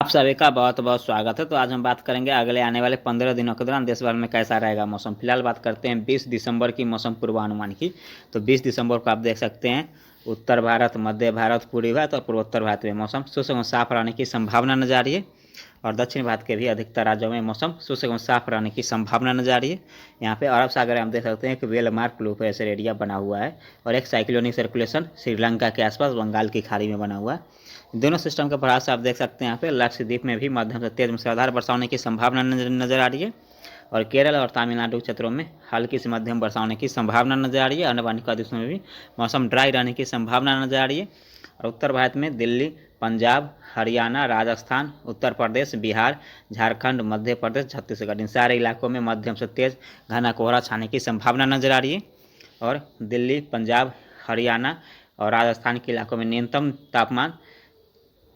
सभी का बहुत बहुत स्वागत है। तो आज हम बात करेंगे अगले आने वाले 15 दिनों के दौरान देश भर में कैसा रहेगा मौसम। फिलहाल बात करते हैं 20 दिसंबर की मौसम पूर्वानुमान की। तो 20 दिसंबर को आप देख सकते हैं उत्तर भारत, मध्य भारत, पूर्वी भारत और पूर्वोत्तर भारत में मौसम शुष्क एवं साफ रहने की संभावना नजर आ रही है। और दक्षिण भारत के भी अधिकतर राज्यों में मौसम शुष्क एवं साफ रहने की संभावना नजर आ रही है। यहाँ पे अरब सागर में हम देख सकते हैं एक वेल मार्क लो प्रेशर एरिया बना हुआ है और एक साइक्लोनिक सर्कुलेशन श्रीलंका के आसपास बंगाल की खाड़ी में बना हुआ है। दोनों सिस्टम के प्रभाव से आप देख सकते हैं यहाँ पे लक्षद्वीप में भी मध्यम से तेज मूसलाधार वर्षा होने की संभावना नजर आ रही है और केरल और तमिलनाडु क्षेत्रों में हल्की से मध्यम वर्षा होने की संभावना नजर आ रही है। अन्य वानिकी प्रदेशों में भी मौसम ड्राई रहने की संभावना नजर आ रही है। और उत्तर भारत में दिल्ली, पंजाब, हरियाणा, राजस्थान, उत्तर प्रदेश, बिहार, झारखंड, मध्य प्रदेश, छत्तीसगढ़ इन सारे इलाकों में मध्यम से तेज घना कोहरा छाने की संभावना नजर आ रही है। और दिल्ली, पंजाब, हरियाणा और राजस्थान के इलाकों में न्यूनतम तापमान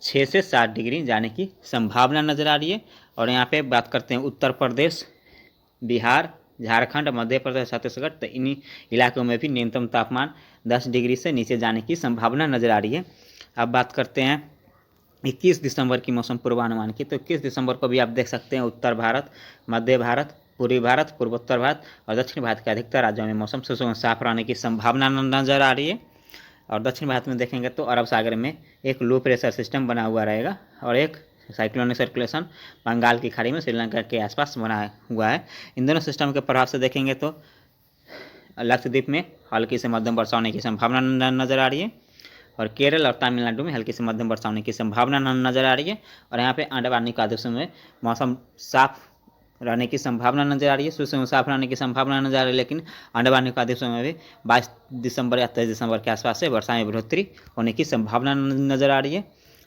6 से 7 डिग्री जाने की संभावना नजर आ रही है। और यहाँ पे बात करते हैं उत्तर प्रदेश, बिहार, झारखंड, मध्य प्रदेश, छत्तीसगढ़, तो इन्हीं इलाकों में भी न्यूनतम तापमान 10 डिग्री से नीचे जाने की संभावना नजर आ रही है। अब बात करते हैं 21 दिसंबर की मौसम पूर्वानुमान की। तो 21 दिसंबर को भी आप देख सकते हैं उत्तर भारत, मध्य भारत, पूर्वी भारत, पूर्वोत्तर भारत और दक्षिण भारत के अधिकतर राज्यों में मौसम शुष्क एवं साफ रहने की संभावना नजर आ रही है। और दक्षिण भारत में देखेंगे तो अरब सागर में एक लो प्रेशर सिस्टम बना हुआ रहेगा और एक साइक्लोनिक सर्कुलेशन बंगाल की खाड़ी में श्रीलंका के आसपास बना हुआ है। इन दोनों सिस्टम के प्रभाव से देखेंगे तो लक्षद्वीप में हल्की से मध्यम वर्षा होने की संभावना नजर आ रही है और केरल और तमिलनाडु में हल्की से मध्यम वर्षा होने की संभावना नजर आ रही है। और यहाँ पे अंडमान और निकोबार द्वीपों में मौसम साफ रहने की संभावना नजर आ रही है, शुष्क एवं साफ रहने की संभावना नजर आ रही है। लेकिन अंडमान और निकोबार द्वीपों में भी 22 दिसंबर या 23 दिसंबर के आसपास से वर्षा में बढ़ोतरी होने की संभावना नजर आ रही है।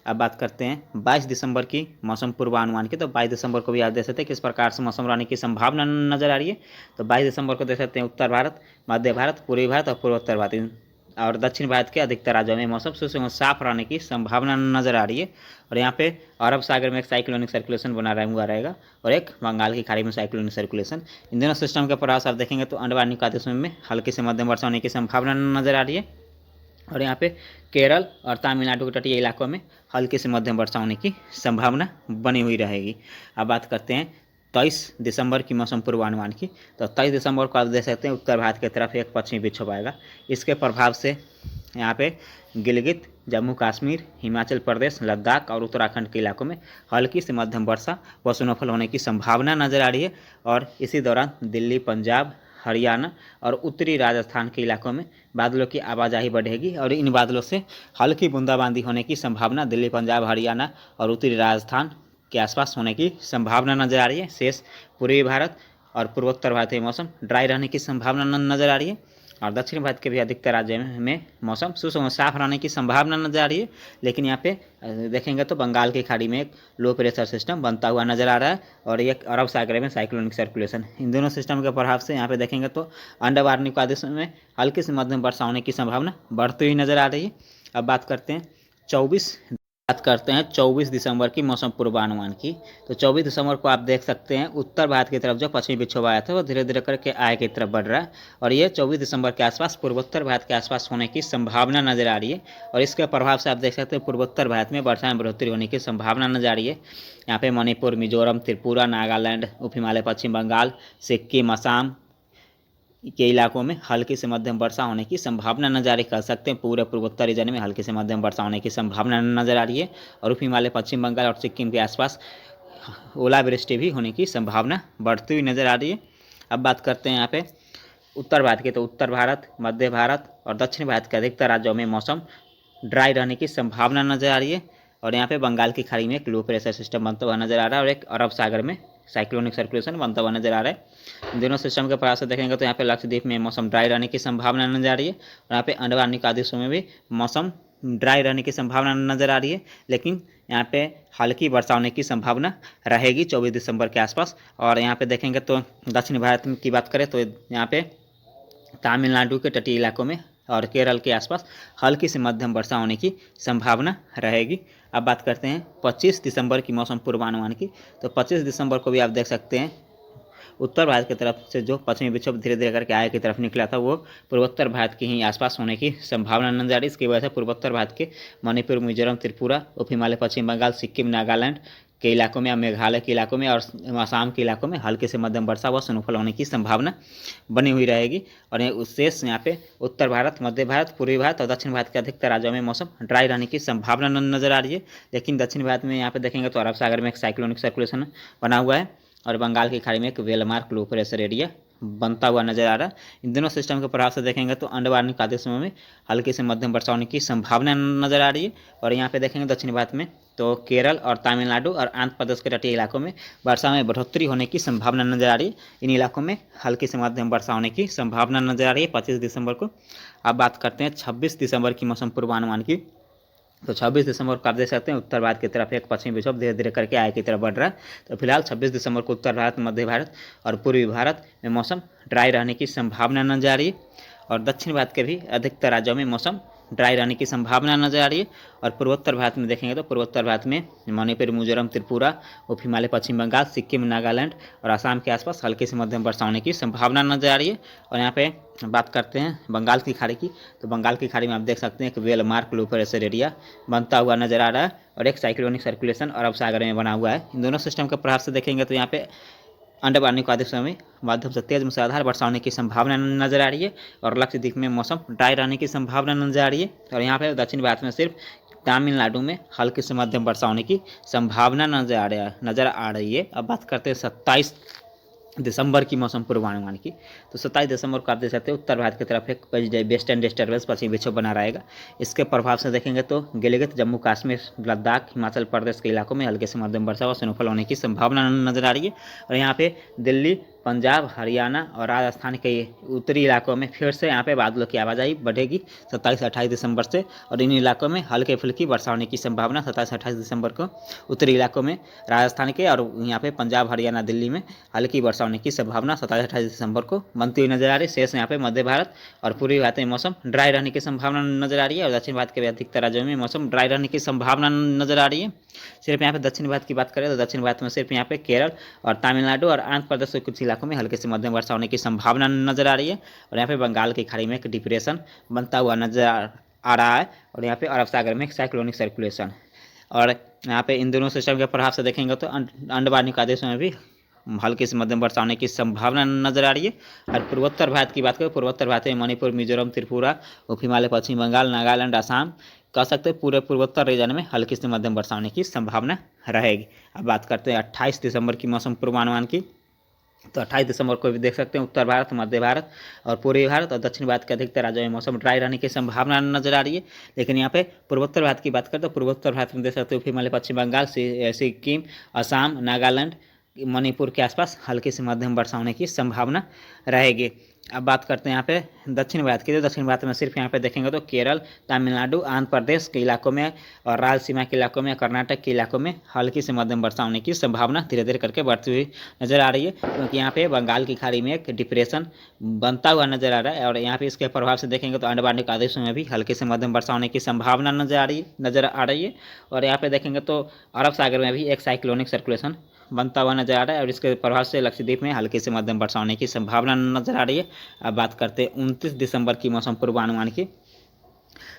अब बात करते हैं 22 दिसंबर की मौसम पूर्वानुमान की। तो 22 दिसंबर को भी आप देख सकते हैं किस प्रकार से मौसम रहने की संभावना नजर आ रही है। तो 22 दिसंबर को देख सकते हैं उत्तर भारत, मध्य भारत, पूर्वी भारत और पूर्वोत्तर भारत और दक्षिण भारत के अधिकतर राज्यों में मौसम शुष्क एवं साफ रहने की संभावना नजर आ रही है। और यहाँ पे अरब सागर में एक साइक्लोनिक सर्कुलेशन बना हुआ रहेगा और एक बंगाल की खाड़ी में साइक्लोनिक सर्कुलेशन। इन दोनों सिस्टम के प्रभाव से आप देखेंगे तो अंडमान और निकोबार द्वीपों में हल्की से मध्यम वर्षा होने की संभावना नजर आ रही है और यहाँ पे केरल और तमिलनाडु के तटीय इलाकों में हल्की से मध्यम वर्षा होने की संभावना बनी हुई रहेगी। अब बात करते हैं 23 दिसंबर की मौसम पूर्वानुमान की। तो 23 दिसंबर को आप देख सकते हैं उत्तर भारत की तरफ एक पश्चिमी विक्षोभ आएगा। इसके प्रभाव से यहाँ पे गिलगित, जम्मू कश्मीर, हिमाचल प्रदेश, लद्दाख और उत्तराखंड के इलाकों में हल्की से मध्यम वर्षा व स्नोफॉल होने की संभावना नजर आ रही है। और इसी दौरान दिल्ली, पंजाब, हरियाणा और उत्तरी राजस्थान के इलाकों में बादलों की आवाजाही बढ़ेगी और इन बादलों से हल्की बूंदाबांदी होने की संभावना दिल्ली, पंजाब, हरियाणा और उत्तरी राजस्थान के आसपास होने की संभावना नजर आ रही है। शेष पूर्वी भारत और पूर्वोत्तर भारत में मौसम ड्राई रहने की संभावना नजर आ रही है और दक्षिण भारत के भी अधिकतर राज्यों में मौसम शुष्क एवं साफ रहने की संभावना नजर आ रही है। लेकिन यहाँ पे देखेंगे तो बंगाल की खाड़ी में एक लो प्रेशर सिस्टम बनता हुआ नजर आ रहा है और एक अरब सागर में साइक्लोनिक सर्कुलेशन। इन दोनों सिस्टम के प्रभाव से यहाँ पे देखेंगे तो अंडमान और निकोबार द्वीपों में हल्की से मध्यम वर्षा होने की संभावना बढ़ती हुई नजर आ रही है। अब बात करते हैं 24 दिसंबर की मौसम पूर्वानुमान की। तो 24 दिसंबर को आप देख सकते हैं उत्तर भारत की तरफ जो पश्चिमी विक्षोभ आया था वो धीरे धीरे करके आय की तरफ बढ़ रहा है और ये 24 दिसंबर के आसपास पूर्वोत्तर भारत के आसपास होने की संभावना नजर आ रही है। और इसके प्रभाव से आप देख सकते हैं पूर्वोत्तर भारत में वर्षा में बढ़ोतरी होने की संभावना नजर आ रही है। यहाँ पे मणिपुर, मिजोरम, त्रिपुरा, नागालैंड, उप हिमालय, पश्चिम बंगाल, सिक्किम, असम के इलाकों में हल्की से मध्यम वर्षा होने की संभावना नजर कर सकते हैं। पूरे पूर्वोत्तर रीजन में हल्की से मध्यम वर्षा होने की संभावना नजर आ रही है और उप हिमालय, पश्चिम बंगाल और सिक्किम के आसपास ओलावृष्टि भी होने की संभावना बढ़ती हुई नजर आ रही है। अब बात करते हैं यहाँ पे उत्तर भारत की। तो उत्तर भारत, मध्य भारत और दक्षिण भारत के अधिकतर राज्यों में मौसम ड्राई रहने की संभावना नजर आ रही है और यहाँ पे बंगाल की खाड़ी में एक लो प्रेशर सिस्टम बनता हुआ नजर आ रहा है और एक अरब सागर में साइक्लोनिक सर्कुलेशन बनता हुआ नजर आ रहा है। दोनों सिस्टम के प्रभाव से देखेंगे तो यहाँ पे लक्षद्वीप में मौसम ड्राई रहने की संभावना नजर आ रही है और यहाँ पे अंडमान और निकोबार द्वीपों में भी मौसम ड्राई रहने की संभावना नजर आ रही है। लेकिन यहाँ पे हल्की वर्षा होने की संभावना रहेगी 24 दिसंबर के आसपास। और यहाँ पे देखेंगे तो दक्षिण भारत की बात करें तो यहाँ पे तमिलनाडु के तटीय इलाकों में और केरल के आसपास हल्की से मध्यम वर्षा होने की संभावना रहेगी। अब बात करते हैं 25 दिसंबर की मौसम पूर्वानुमान की। तो 25 दिसंबर को भी आप देख सकते हैं उत्तर भारत की तरफ से जो पश्चिमी विक्षोभ धीरे धीरे करके आय की तरफ निकला था वो पूर्वोत्तर भारत के ही आसपास होने की संभावना नजर आ रही है। इसकी वजह से पूर्वोत्तर भारत के मणिपुर, मिजोरम, त्रिपुरा, उप हिमालय, पश्चिम बंगाल, सिक्किम, नागालैंड के इलाकों में, मेघालय के इलाकों में और असम के इलाकों में हल्के से मध्यम वर्षा व स्नोफॉल होने की संभावना बनी हुई रहेगी। और शेष यहाँ पे उत्तर भारत, मध्य भारत, पूर्वी भारत और दक्षिण भारत के अधिकतर राज्यों में मौसम ड्राई रहने की संभावना नजर आ रही है। लेकिन दक्षिण भारत में यहाँ पे देखेंगे तो अरब सागर में एक साइक्लोनिक सर्कुलेशन बना हुआ है और बंगाल की खाड़ी में एक वेलमार्क लो प्रेशर एरिया बनता हुआ नजर आ रहा है। इन दोनों सिस्टम के प्रभाव से देखेंगे तो अंडमान निकोबार समूह में हल्की से मध्यम वर्षा होने की संभावना नजर आ रही है। और यहाँ पे देखेंगे दक्षिण भारत में तो केरल और तमिलनाडु और आंध्र प्रदेश के तटीय इलाकों में वर्षा में बढ़ोतरी होने की संभावना नजर आ रही है। इन इलाकों में हल्की से मध्यम वर्षा होने की संभावना नजर आ रही है 25 दिसंबर को। अब बात करते हैं 26 दिसंबर की मौसम पूर्वानुमान की। तो 26 दिसंबर को आप देख सकते हैं उत्तर भारत की तरफ एक पश्चिमी विक्षोभ धीरे धीरे करके आगे की तरफ बढ़ रहा है। तो फिलहाल 26 दिसंबर को उत्तर भारत, मध्य भारत और पूर्वी भारत में मौसम ड्राई रहने की संभावना नजर आ रही है। और दक्षिण भारत के भी अधिकतर राज्यों में मौसम ड्राई रहने की संभावना नजर आ रही है। और पूर्वोत्तर भारत में देखेंगे तो पूर्वोत्तर भारत में मणिपुर, मिजोरम, त्रिपुरा, उप हिमालय, पश्चिम बंगाल, सिक्किम, नागालैंड और असम के आसपास हल्की से मध्यम वर्षा होने की संभावना नजर आ रही है। और यहाँ पे बात करते हैं बंगाल की खाड़ी की। तो बंगाल की खाड़ी में आप देख सकते हैं एक वेलमार्क लो प्रेशर एरिया बनता हुआ नजर आ रहा है और एक साइक्लोनिक सर्कुलेशन अरब सागर में बना हुआ है। इन दोनों सिस्टम के प्रभाव से देखेंगे तो यहाँ पे अंडमान निकोबार समूह में माध्यम से तेज मूसलाधार वर्षा होने की संभावना नजर आ रही है और लक्षद्वीप में मौसम ड्राई रहने की संभावना नजर आ रही है। और यहाँ पे दक्षिण भारत में सिर्फ तमिलनाडु में हल्की से मध्यम वर्षा होने की संभावना नजर आ रही है। अब बात करते हैं 27 दिसंबर की मौसम पूर्वानुमान की। तो 27 दिसंबर को आप देख सकते हैं उत्तर भारत की तरफ एक वेस्टर्न डिस्टर्बेंस पश्चिमी विक्षोभ बना रहेगा। इसके प्रभाव से देखेंगे तो गिलगित, जम्मू कश्मीर, लद्दाख, हिमाचल प्रदेश के इलाकों में हल्के से मध्यम वर्षा व स्नोफॉल होने की संभावना नजर आ रही है। और यहाँ पे दिल्ली, पंजाब, हरियाणा और राजस्थान के उत्तरी इलाकों में फिर से यहाँ पे बादलों की आवाजाही बढ़ेगी 27-28 दिसंबर से। और इन इलाकों में हल्के फुल्की वर्षा होने की संभावना 27-28 दिसंबर को उत्तरी इलाकों में राजस्थान के और यहाँ पे पंजाब, हरियाणा, दिल्ली में हल्की वर्षा होने की संभावना 27-28 दिसंबर को बनती हुई नजर आ रही है। शेष यहाँ पे मध्य भारत और पूर्वी भारत में मौसम ड्राई रहने की संभावना नजर आ रही है और दक्षिण भारत के अधिकतर राज्यों में मौसम ड्राई रहने की संभावना नजर आ रही है। सिर्फ यहाँ पे दक्षिण भारत की बात करें तो दक्षिण भारत में सिर्फ यहाँ पे केरल और तमिलनाडु और आंध्र प्रदेश के कुछ इलाकों में हल्के से मध्यम वर्षा होने की संभावना नजर आ रही है। और यहाँ पे बंगाल की खाड़ी में एक डिप्रेशन बनता हुआ नजर आ रहा है और यहाँ पे अरब सागर में एक साइक्लोनिक सर्कुलेशन। और यहाँ पे इन दोनों सिस्टम के प्रभाव से देखेंगे तो अंडमान निकोबार में भी हल्की से मध्यम वर्षा होने की संभावना नजर आ रही है। और पूर्वोत्तर भारत की बात करें, पूर्वोत्तर भारत में मणिपुर, मिजोरम, त्रिपुरा, उप हिमालय, पश्चिम बंगाल, नागालैंड, असम कह सकते हैं पूरे पूर्वोत्तर रीजन में हल्की से मध्यम वर्षा होने की संभावना रहेगी। अब बात करते हैं 28 दिसंबर की मौसम पूर्वानुमान की। तो 28 दिसंबर को भी देख सकते हैं उत्तर भारत, मध्य भारत और पूर्वी भारत और दक्षिण भारत के अधिकतर राज्यों में मौसम ड्राई रहने की संभावना नजर आ रही है। लेकिन यहाँ पे पूर्वोत्तर भारत की बात करें तो पूर्वोत्तर भारत में देख सकते हैं हिमालय, पश्चिम बंगाल, सिक्किम, असम, नागालैंड, मणिपुर के आसपास हल्की से मध्यम वर्षा होने की संभावना रहेगी। अब बात करते हैं यहाँ पे दक्षिण भारत की। तो दक्षिण भारत में सिर्फ यहाँ पे देखेंगे तो केरल, तमिलनाडु, आंध्र प्रदेश के इलाकों में और रायलसीमा के इलाकों में, कर्नाटक के इलाकों में हल्की से मध्यम वर्षा होने की संभावना धीरे धीरे करके बढ़ती हुई नजर आ रही है। क्योंकि यहाँ पे बंगाल की खाड़ी में एक डिप्रेशन बनता हुआ नजर आ रहा है और यहाँ पे इसके प्रभाव से देखेंगे तो अंडमान निकोबार में भी हल्की से मध्यम वर्षा होने की संभावना नजर आ रही है। और यहाँ पे देखेंगे तो अरब सागर में भी एक साइक्लोनिक सर्कुलेशन बनता हुआ नजर आ रहा है और इसके प्रभाव से लक्षद्वीप में हल्की से मध्यम वर्षा होने की संभावना नजर आ रही है। अब बात करते हैं 29 दिसंबर की मौसम पूर्वानुमान की।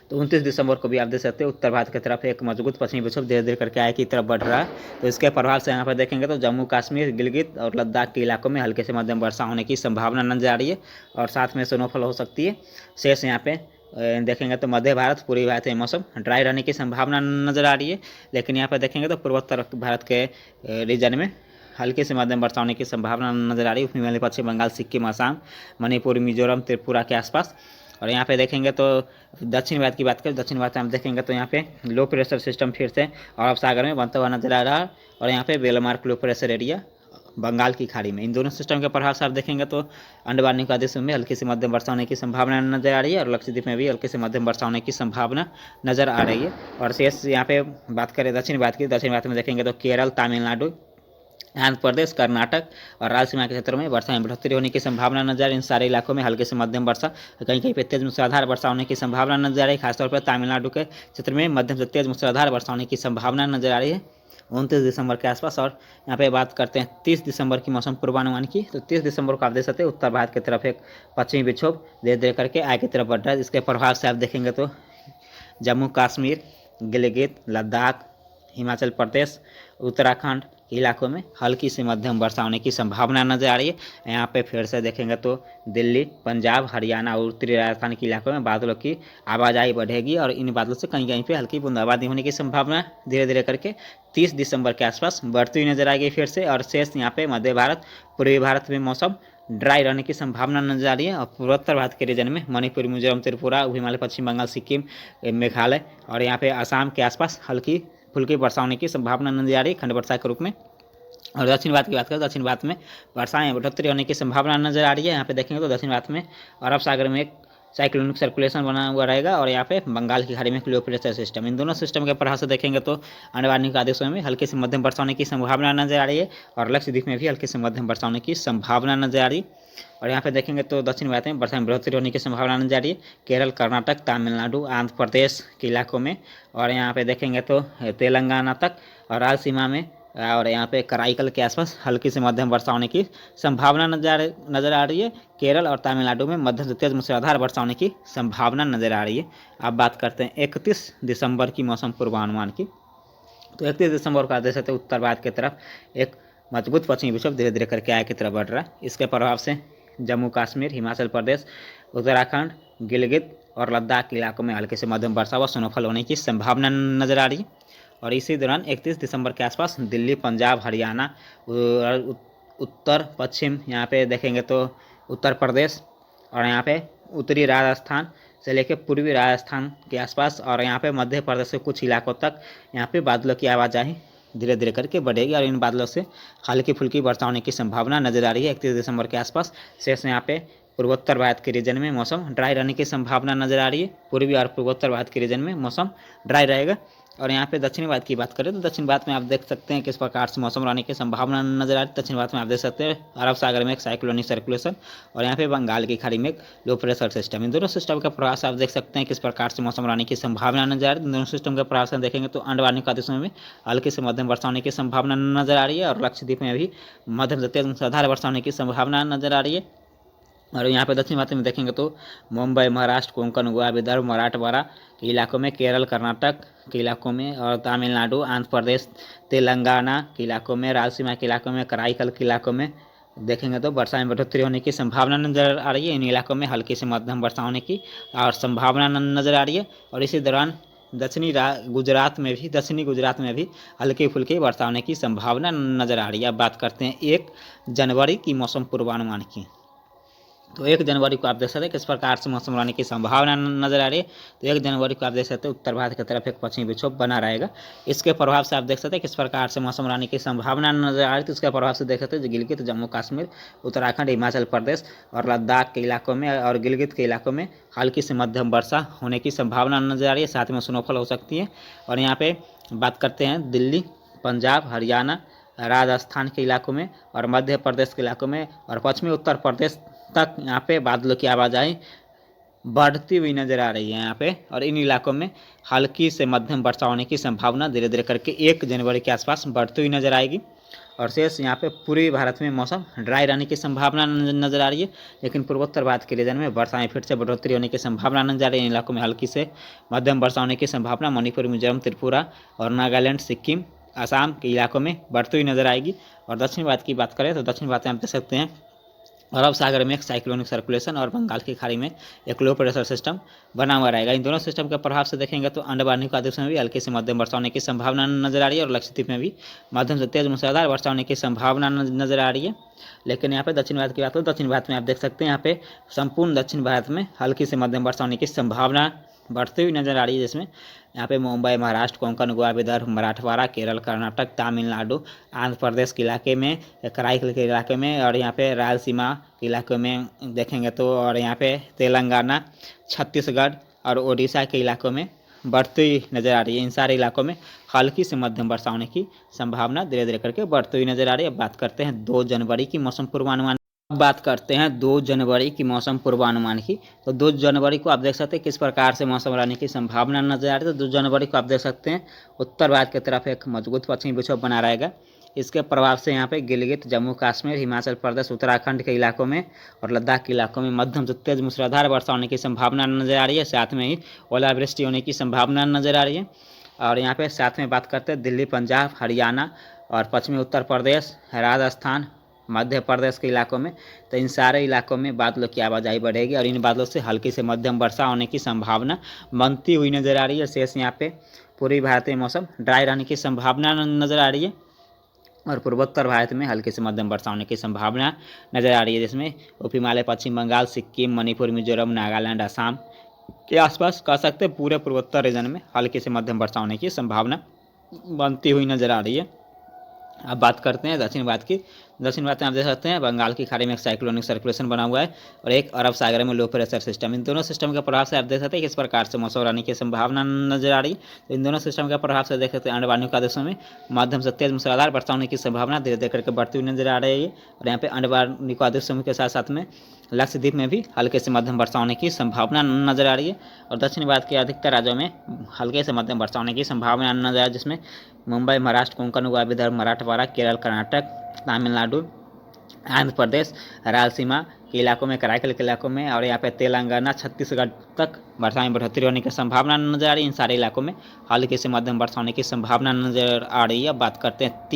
तो 29 दिसंबर को भी आप देख सकते हैं उत्तर भारत की तरफ एक मजबूत पश्चिमी विक्षोभ धीरे धीरे करके आगे की तरफ बढ़ रहा है। तो इसके प्रभाव से यहाँ पर देखेंगे तो जम्मू कश्मीर, गिलगित और लद्दाख के इलाकों में हल्के से मध्यम वर्षा होने की संभावना नजर आ रही है और साथ में स्नोफॉल हो सकती है। शेष यहाँ पे देखेंगे तो मध्य भारत, पूर्वी भारत में मौसम ड्राई रहने की संभावना नजर आ रही है। लेकिन यहाँ पर देखेंगे तो पूर्वोत्तर भारत के रीजन में हल्के से मध्यम वर्षा होने की संभावना नजर आ रही है। हिमालय, पश्चिम बंगाल, सिक्किम, असम, मणिपुर, मिजोरम, त्रिपुरा के आसपास। और यहाँ पे देखेंगे तो दक्षिण भारत की बात करें, दक्षिण भारत में हम देखेंगे तो यहाँ पे लो प्रेशर सिस्टम फिर से अरब सागर में बनता हुआ नजर आ रहा है और यहाँ पे well marked low pressure area Bengal की खाड़ी में। इन दोनों सिस्टम के प्रभाव से आप देखेंगे तो अंडमान निकोबार में हल्की से मध्यम वर्षा होने की संभावना नजर आ रही है और लक्षद्वीप में भी हल्की से मध्यम वर्षा होने की संभावना नजर आ रही है। और शेष यहाँ पे बात करें दक्षिण भारत की, दक्षिण भारत में देखेंगे तो केरल, तमिलनाडु, आंध्र प्रदेश, कर्नाटक और रायलसीमा के क्षेत्रों में वर्षा में बढ़ोतरी होने की संभावना नजर। इन सारे इलाकों में हल्के से मध्यम वर्षा, कहीं कहीं पे तेज मूसलाधार वर्षा होने की संभावना नजर आ रही है। खासतौर पर तमिलनाडु के क्षेत्र में मध्यम से तेज मूसलाधार वर्षा होने की संभावना नजर आ रही है 29 दिसंबर के आसपास। और यहाँ पे बात करते हैं 30 दिसंबर की मौसम पूर्वानुमान की। तो 30 दिसंबर को आप देख सकते हैं उत्तर भारत की तरफ एक पश्चिमी विक्षोभ धीरे धीरे करके आगे की तरफ बढ़ रहा है। इसके प्रभाव से आप देखेंगे तो जम्मू कश्मीर, गिलगित, लद्दाख, हिमाचल प्रदेश उत्तराखंड के इलाकों में हल्की से मध्यम वर्षा होने की संभावना नजर आ रही है। यहाँ पे फिर से देखेंगे तो दिल्ली, पंजाब, हरियाणा और उत्तरी राजस्थान के इलाकों में बादलों की आवाजाही बढ़ेगी और इन बादलों से कहीं कहीं पे हल्की बूंदाबांदी होने की संभावना धीरे धीरे करके 30 दिसंबर के आसपास बढ़ती हुई नजर आएगी फिर से। और शेष यहाँ पे मध्य भारत, पूर्वी भारत में मौसम ड्राई रहने की संभावना नजर आ रही है। और पूर्वोत्तर भारत के रीजन में मणिपुर, मिजोरम, त्रिपुरा, हिमालय, पश्चिम बंगाल, सिक्किम, मेघालय और यहाँ पे असम के आसपास हल्की फुल्की वर्षा होने की संभावना नजर आ रही है खंड वर्षा के रूप में। और दक्षिण भारत की बात करें, दक्षिण भारत में वर्षाएं बढ़ोतरी होने की संभावना नजर आ रही है। यहाँ पे देखेंगे तो दक्षिण भारत में अरब सागर में एक साइक्लोनिक सर्कुलेशन बना हुआ रहेगा और यहाँ पे बंगाल की खाड़ी में लो प्रेशर सिस्टम, इन दोनों सिस्टम के प्रभाव से देखेंगे तो आने वाले आदेशों में हल्की से मध्यम वर्षा होने की संभावना नजर आ रही है और लक्षद्वीप में भी हल्की से मध्यम वर्षा होने की संभावना नजर आ रही है। और यहाँ पे देखेंगे तो दक्षिण भारत में वर्षा में बढ़ोतरी होने की संभावना नजर आ रही है केरल, कर्नाटक, तमिलनाडु, आंध्र प्रदेश के इलाकों में। और यहाँ पे देखेंगे तो तेलंगाना तक और रायलसीमा में और यहाँ पे कराईकल के आसपास हल्की से मध्यम वर्षा होने की संभावना नजर आ रही है। केरल और तमिलनाडु में मध्यम से तेज मूसलाधार वर्षा होने की संभावना नजर आ रही है। अब बात करते हैं 31 दिसंबर की मौसम पूर्वानुमान की। तो 31 दिसंबर को आप देख सकते हैं उत्तर भारत की तरफ एक मजबूत पश्चिमी विक्षोभ धीरे धीरे करके आगे की तरफ बढ़ रहा है। इसके प्रभाव से जम्मू कश्मीर, हिमाचल प्रदेश, उत्तराखंड, गिलगित और लद्दाख के इलाकों में हल्की से मध्यम वर्षा व स्नोफॉल होने की संभावना नजर आ रही है। और इसी दौरान 31 दिसंबर के आसपास दिल्ली, पंजाब, हरियाणा और उत्तर पश्चिम यहाँ पे देखेंगे तो उत्तर प्रदेश और यहाँ पे उत्तरी राजस्थान से लेकर पूर्वी राजस्थान के आसपास और यहाँ पे मध्य प्रदेश के कुछ इलाकों तक यहाँ पे बादलों की आवाजाही धीरे धीरे करके बढ़ेगी और इन बादलों से हल्की फुल्की वर्षा होने की संभावना नजर आ रही है 31 दिसंबर के आसपास। शेष यहाँ पे पूर्वोत्तर भारत के रीजन में मौसम ड्राई रहने की संभावना नजर आ रही है। पूर्वी और पूर्वोत्तर भारत के रीजन में मौसम ड्राई रहेगा। और यहाँ पे दक्षिण भारत की बात करें तो दक्षिण भारत में आप देख सकते हैं किस प्रकार से मौसम रहने की संभावना नजर आ रही है। दक्षिण भारत में आप देख सकते हैं अरब सागर में एक साइक्लोनिक सर्कुलेशन और यहाँ पे बंगाल की खाड़ी में एक लो प्रेशर सिस्टम, इन दोनों सिस्टम के प्रभाव से आप देख सकते हैं किस प्रकार से मौसम रहने की संभावना नजर आ रही है। दोनों सिस्टम के प्रभाव से देखेंगे तो अंडमान निकोबार में हल्की से मध्यम वर्षा होने की संभावना नजर आ रही है और लक्षद्वीप में भी मध्यम से तेज मूसलाधार वर्षा होने की संभावना नजर आ रही है। और यहाँ पे दक्षिण भारत में देखेंगे तो मुंबई, महाराष्ट्र, कोंकण, गोवा, विदर्भ, मराठवाड़ा के इलाकों में, केरल, कर्नाटक के इलाकों में और तमिलनाडु, आंध्र प्रदेश, तेलंगाना के इलाकों में, रायलसीमा के इलाकों में, कराईकल के इलाकों में देखेंगे तो वर्षा में बढ़ोतरी होने की संभावना नजर आ रही है। इन इलाकों में हल्की से मध्यम वर्षा होने की और संभावना नजर आ रही है। और इसी दौरान दक्षिणी गुजरात में भी हल्की फुल्की वर्षा होने की संभावना नजर आ रही है। अब बात करते हैं 1 जनवरी की मौसम पूर्वानुमान की। तो 1 जनवरी को आप देख सकते हैं किस प्रकार से मौसम रहने की संभावना नजर आ रही है। तो 1 जनवरी को आप देख सकते हैं उत्तर भारत की तरफ एक पश्चिमी विक्षोभ बना रहेगा। इसके प्रभाव से आप देख सकते हैं किस प्रकार से मौसम रहने की संभावना नजर आ रही है। तो इसके प्रभाव से देख सकते हैं गिलगित, जम्मू कश्मीर, उत्तराखंड, हिमाचल प्रदेश और लद्दाख के इलाकों में और गिलगित के इलाकों में हल्की से मध्यम वर्षा होने की संभावना नजर आ रही है, साथ में स्नोफॉल हो सकती है। और यहाँ पे बात करते हैं दिल्ली, पंजाब, हरियाणा, राजस्थान के इलाकों में और मध्य प्रदेश के इलाकों में और पश्चिमी उत्तर प्रदेश तक यहाँ पे बादलों की आवाजाही बढ़ती हुई नजर आ रही है यहाँ पे। और इन इलाकों में हल्की से मध्यम वर्षा होने की संभावना धीरे धीरे करके 1 जनवरी के आसपास बढ़ती हुई नजर आएगी। और शेष यहाँ पे पूर्वी भारत में मौसम ड्राई रहने की संभावना नजर आ रही है, लेकिन पूर्वोत्तर भारत के रीजन में वर्षा में फिर से बढ़ोतरी होने की संभावना नजर आ रही है। इन इलाकों में हल्की से मध्यम वर्षा होने की संभावना मणिपुर, मिजोरम, त्रिपुरा और नागालैंड, सिक्किम, असम के इलाकों में बढ़ती हुई नजर आएगी। और दक्षिण भारत की बात करें तो दक्षिण भारत में आप देख सकते हैं अरब सागर में एक साइक्लोनिक सर्कुलेशन और बंगाल की खाड़ी में एक लो प्रेशर सिस्टम बना हुआ रहेगा। इन दोनों सिस्टम के प्रभाव से देखेंगे तो अंडमान निकोबार में भी हल्की से मध्यम वर्षा होने की संभावना नजर आ रही है और लक्षद्वीप में भी मध्यम से तेज मूसलाधार वर्षा होने की संभावना नजर आ रही है। लेकिन यहाँ पे दक्षिण भारत की बात करें तो दक्षिण भारत में आप देख सकते हैं यहाँ पे संपूर्ण दक्षिण भारत में हल्की से मध्यम वर्षा होने की संभावना बढ़ती हुई नजर आ रही है, जिसमें यहाँ पे मुंबई, महाराष्ट्र, कोंकण, गोवा, विदर्भ, मराठवाड़ा, केरल, कर्नाटक, तमिलनाडु, आंध्र प्रदेश के इलाके में, कराईकल के इलाके में और यहाँ पे रायलसीमा के इलाके में देखेंगे तो और यहाँ पे तेलंगाना, छत्तीसगढ़ और उड़ीसा के इलाकों में बढ़ती हुई नजर आ रही है। इन सारे इलाकों में हल्की से मध्यम वर्षा होने की संभावना धीरे धीरे करके बढ़ती हुई नजर आ रही है। अब बात करते हैं 2 जनवरी की मौसम पूर्वानुमान। अब बात करते हैं 2 जनवरी की मौसम पूर्वानुमान की। तो 2 जनवरी को आप देख सकते हैं किस प्रकार से मौसम रहने की संभावना नजर आ रही है। तो 2 जनवरी को आप देख सकते हैं उत्तर भारत की तरफ एक मजबूत पश्चिमी विक्षोभ बना रहेगा। इसके प्रभाव से यहाँ पे गिलगित, जम्मू कश्मीर, हिमाचल प्रदेश, उत्तराखंड के इलाकों में और लद्दाख के इलाकों में मध्यम से तेज मूसलाधार वर्षा होने की संभावना नजर आ रही है, साथ में ही ओलावृष्टि होने की संभावना नजर आ रही है। और यहाँ पे साथ में बात करते हैं दिल्ली, पंजाब, हरियाणा और पश्चिमी उत्तर प्रदेश, राजस्थान, मध्य प्रदेश के इलाकों में, तो इन सारे इलाकों में बादलों की आवाजाही बढ़ेगी और इन बादलों से हल्की से मध्यम वर्षा होने की संभावना बनती हुई नजर आ रही है। शेष यहाँ पे पूर्वी भारत में मौसम ड्राई रहने की संभावना नजर आ रही है और पूर्वोत्तर भारत में हल्की से मध्यम वर्षा होने की संभावना नजर आ रही है, जिसमें उप हिमालय, पश्चिम बंगाल, सिक्किम, मणिपुर, मिजोरम, नागालैंड, असम के आसपास कह सकते हैं पूरे पूर्वोत्तर रीजन में हल्की से मध्यम वर्षा होने की संभावना बनती हुई नजर आ रही है। अब बात करते हैं दक्षिण भारत की। दक्षिण भारत में आप देख सकते हैं बंगाल की खाड़ी में एक साइक्लोनिक सर्कुलेशन बना हुआ है और एक अरब सागर में लो प्रेशर सिस्टम। इन दोनों सिस्टम के प्रभाव से आप देख सकते हैं किस प्रकार से मौसम रहने की संभावना नजर आ रही है। तो इन दोनों सिस्टम के प्रभाव से देख सकते हैं अंडमान और निकोबार देशों में मध्यम से तेज मूसलाधार वर्षा होने की संभावना धीरे धीरे करके बढ़ती हुई नजर आ रही है और यहाँ पे अंडमान और निकोबार देशों के साथ साथ में लक्षद्वीप में भी हल्के से मध्यम वर्षा होने की संभावना नजर आ रही है और दक्षिण भारत के अधिकतर राज्यों में हल्के से मध्यम वर्षा होने की संभावना नजर आ रही है, जिसमें मुंबई, महाराष्ट्र, कोंकण, गोवा, विदर्भ, मराठवाड़ा, केरल, कर्नाटक, तमिलनाडु, आंध्र प्रदेश, रायलसीमा के इलाकों में, कराईकल के इलाकों में और यहाँ पे तेलंगाना, छत्तीसगढ़ तक वर्षा में बढ़ोतरी होने की संभावना नजर आ रही है। इन सारे इलाकों में हल्की से मध्यम वर्षा होने की संभावना नजर आ रही है। बात करते हैं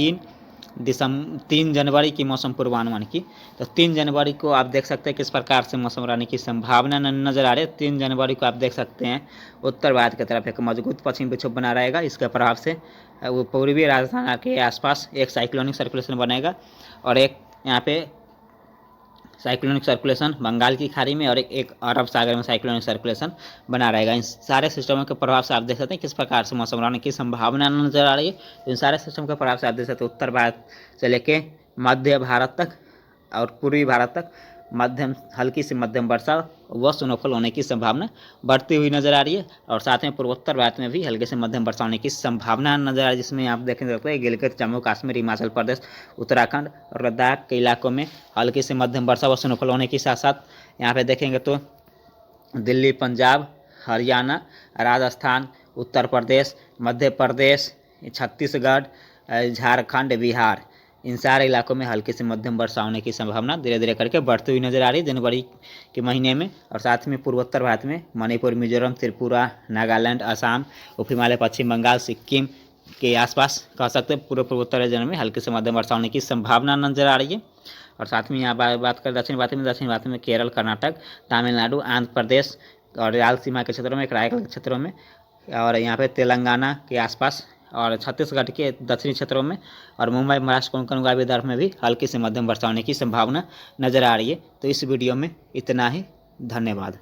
3 जनवरी की मौसम पूर्वानुमान की। तो 3 जनवरी को आप देख सकते हैं किस प्रकार से मौसम रहने की संभावना नजर आ रही है। 3 जनवरी को आप देख सकते हैं उत्तर भारत की तरफ एक मजबूत पश्चिम विक्षोभ बना रहेगा। इसके प्रभाव से वो पूर्वी राजस्थान के आसपास एक साइक्लोनिक सर्कुलेशन बनेगा और एक यहाँ पे साइक्लोनिक सर्कुलेशन बंगाल की खाड़ी में और एक अरब सागर में साइक्लोनिक सर्कुलेशन बना रहेगा। इन सारे सिस्टमों के प्रभाव से आप देख सकते हैं किस प्रकार से मौसम रहने की संभावना नजर आ रही है। इन सारे सिस्टम के प्रभाव से आप देख सकते हैं उत्तर भारत से लेके मध्य भारत तक और पूर्वी भारत तक मध्यम हल्की से मध्यम वर्षा व स्नोफॉल होने की संभावना बढ़ती हुई नजर आ रही है और साथ में पूर्वोत्तर भारत में भी हल्के से मध्यम वर्षा होने की संभावना नजर आ रही है, जिसमें आप देख सकते हैं गिलगित, जम्मू कश्मीर, हिमाचल प्रदेश, उत्तराखंड और लद्दाख के इलाकों में हल्की से मध्यम वर्षा व स्नोफॉल होने के साथ साथ यहाँ पे देखेंगे तो दिल्ली, पंजाब, हरियाणा, राजस्थान, उत्तर प्रदेश, मध्य प्रदेश, छत्तीसगढ़, झारखंड, बिहार, इन सारे इलाकों में हल्की से मध्यम वर्षा होने की संभावना धीरे धीरे करके बढ़ती हुई नजर आ रही है जनवरी के महीने में और साथ में पूर्वोत्तर भारत में मणिपुर, मिजोरम, त्रिपुरा, नागालैंड, असम, उप हिमालय, पश्चिम बंगाल, सिक्किम के आसपास कह सकते हैं पूर्व पूर्वोत्तर रीजन में हल्की से मध्यम वर्षा होने की संभावना नजर आ रही है और साथ में यहाँ बात करें दक्षिण भारत में केरल, कर्नाटक, तमिलनाडु, आंध्र प्रदेश और रायलसीमा के क्षेत्रों में, कराईकल के क्षेत्रों में और यहाँ पे तेलंगाना के आसपास और छत्तीसगढ़ के दक्षिणी क्षेत्रों में और मुंबई, महाराष्ट्र, कोंकण, गोवा, विदर्भ में भी हल्की से मध्यम वर्षा होने की संभावना नजर आ रही है। तो इस वीडियो में इतना ही। धन्यवाद।